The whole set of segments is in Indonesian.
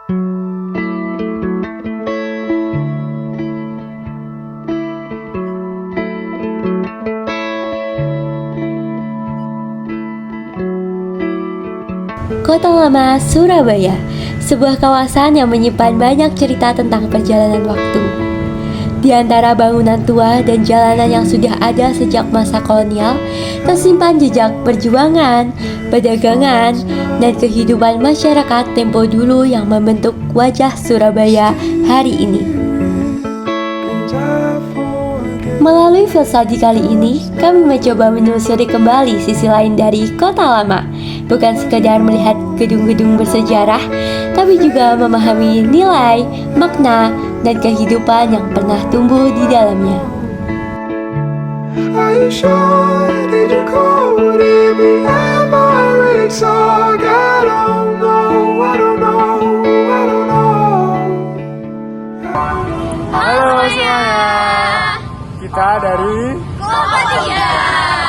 Kota Lama Surabaya, sebuah kawasan yang menyimpan banyak cerita tentang perjalanan waktu. Di antara bangunan tua dan jalanan yang sudah ada sejak masa kolonial, tersimpan jejak perjuangan, perdagangan, dan kehidupan masyarakat tempo dulu yang membentuk wajah Surabaya hari ini. Melalui Filsadi kali ini, kami mencoba menelusuri kembali sisi lain dari Kota Lama. Bukan sekedar melihat gedung-gedung bersejarah, tapi juga memahami nilai, makna, dan kehidupan yang pernah tumbuh di dalamnya. Halo semuanya, kita dari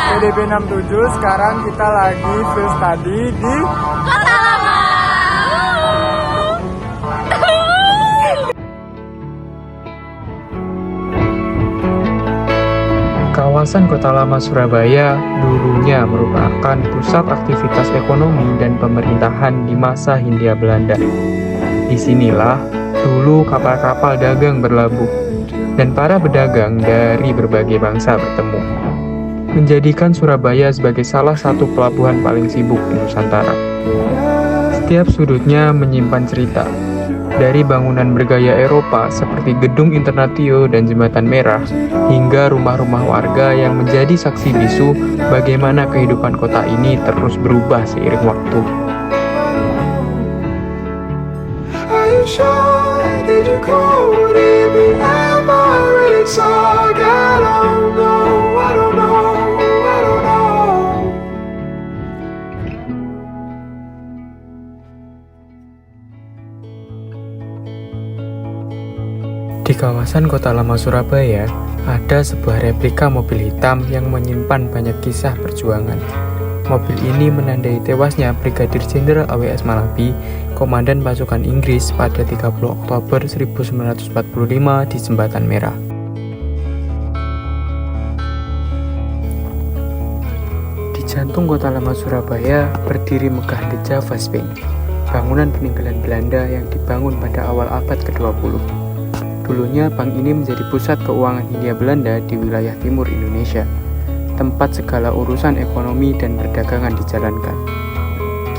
PDP 67. Sekarang kita lagi field study di Kota Lama. Kawasan Kota Lama Surabaya dulunya merupakan pusat aktivitas ekonomi dan pemerintahan di masa Hindia Belanda. Disinilah dulu kapal-kapal dagang berlabuh dan para pedagang dari berbagai bangsa bertemu, menjadikan Surabaya sebagai salah satu pelabuhan paling sibuk di Nusantara. Setiap sudutnya menyimpan cerita, dari bangunan bergaya Eropa seperti Gedung Internatio dan Jembatan Merah, hingga rumah-rumah warga yang menjadi saksi bisu bagaimana kehidupan kota ini terus berubah seiring waktu. Di kawasan Kota Lama Surabaya, ada sebuah replika mobil hitam yang menyimpan banyak kisah perjuangan. Mobil ini menandai tewasnya Brigadir Jenderal AWS Malabi, Komandan Pasukan Inggris pada 30 Oktober 1945 di Jembatan Merah. Di jantung Kota Lama Surabaya berdiri megah The Javas Bank, bangunan peninggalan Belanda yang dibangun pada awal abad ke-20. Dulunya bank ini menjadi pusat keuangan Hindia Belanda di wilayah timur Indonesia, tempat segala urusan ekonomi dan perdagangan dijalankan.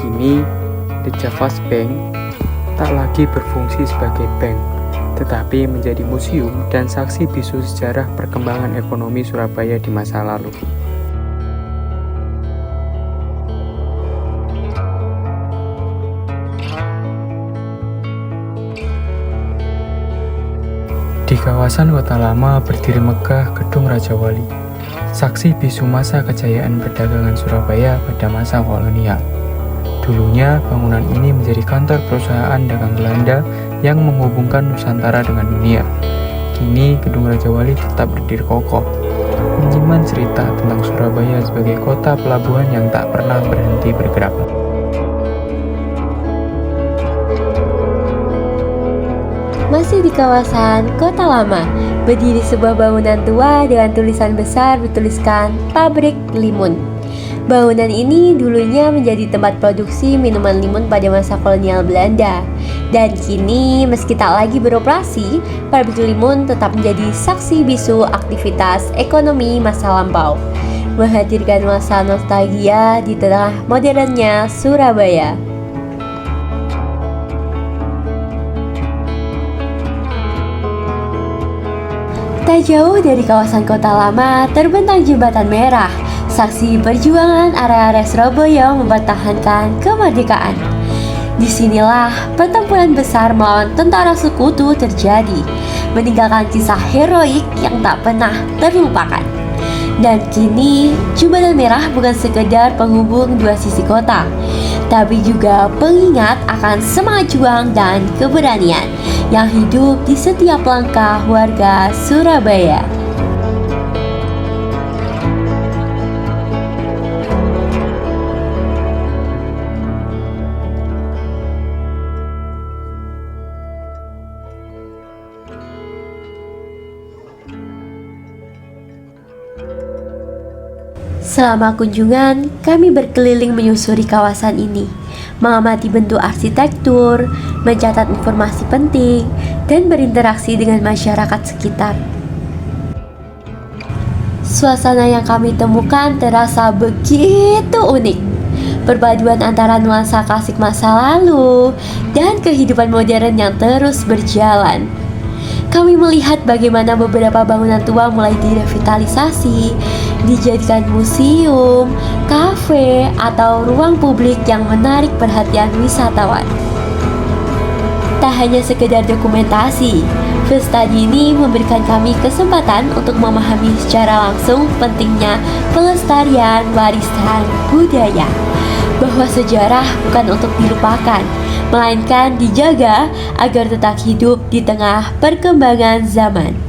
Kini, The Javas Bank tak lagi berfungsi sebagai bank, tetapi menjadi museum dan saksi bisu sejarah perkembangan ekonomi Surabaya di masa lalu. Di kawasan Kota Lama berdiri megah Gedung Raja Wali, saksi bisu masa kejayaan perdagangan Surabaya pada masa kolonial. Dulunya bangunan ini menjadi kantor perusahaan dagang Belanda yang menghubungkan Nusantara dengan dunia. Kini Gedung Raja Wali tetap berdiri kokoh, menyimpan cerita tentang Surabaya sebagai kota pelabuhan yang tak pernah berhenti bergerak. Masih di kawasan Kota Lama, berdiri sebuah bangunan tua dengan tulisan besar bertuliskan Pabrik Limun. Bangunan ini dulunya menjadi tempat produksi minuman limun pada masa kolonial Belanda. Dan kini meski tak lagi beroperasi, Pabrik Limun tetap menjadi saksi bisu aktivitas ekonomi masa lampau, menghadirkan masa nostalgia di tengah modernnya Surabaya. Tak jauh dari kawasan Kota Lama terbentang Jembatan Merah, saksi perjuangan area-area Surabaya mempertahankan kemerdekaan. Disinilah pertempuran besar melawan tentara sekutu terjadi, meninggalkan kisah heroik yang tak pernah terlupakan. Dan kini, Jembatan Merah bukan sekedar penghubung dua sisi kota, tapi juga pengingat akan semangat juang dan keberanian yang hidup di setiap langkah warga Surabaya. Selama kunjungan, kami berkeliling menyusuri kawasan ini, mengamati bentuk arsitektur, mencatat informasi penting, dan berinteraksi dengan masyarakat sekitar. Suasana yang kami temukan terasa begitu unik. Perpaduan antara nuansa klasik masa lalu dan kehidupan modern yang terus berjalan. Kami melihat bagaimana beberapa bangunan tua mulai direvitalisasi, dijadikan museum, kafe, atau ruang publik yang menarik perhatian wisatawan. Tak hanya sekedar dokumentasi, field study ini memberikan kami kesempatan untuk memahami secara langsung pentingnya pelestarian warisan budaya. Bahwa sejarah bukan untuk dilupakan, melainkan dijaga agar tetap hidup di tengah perkembangan zaman.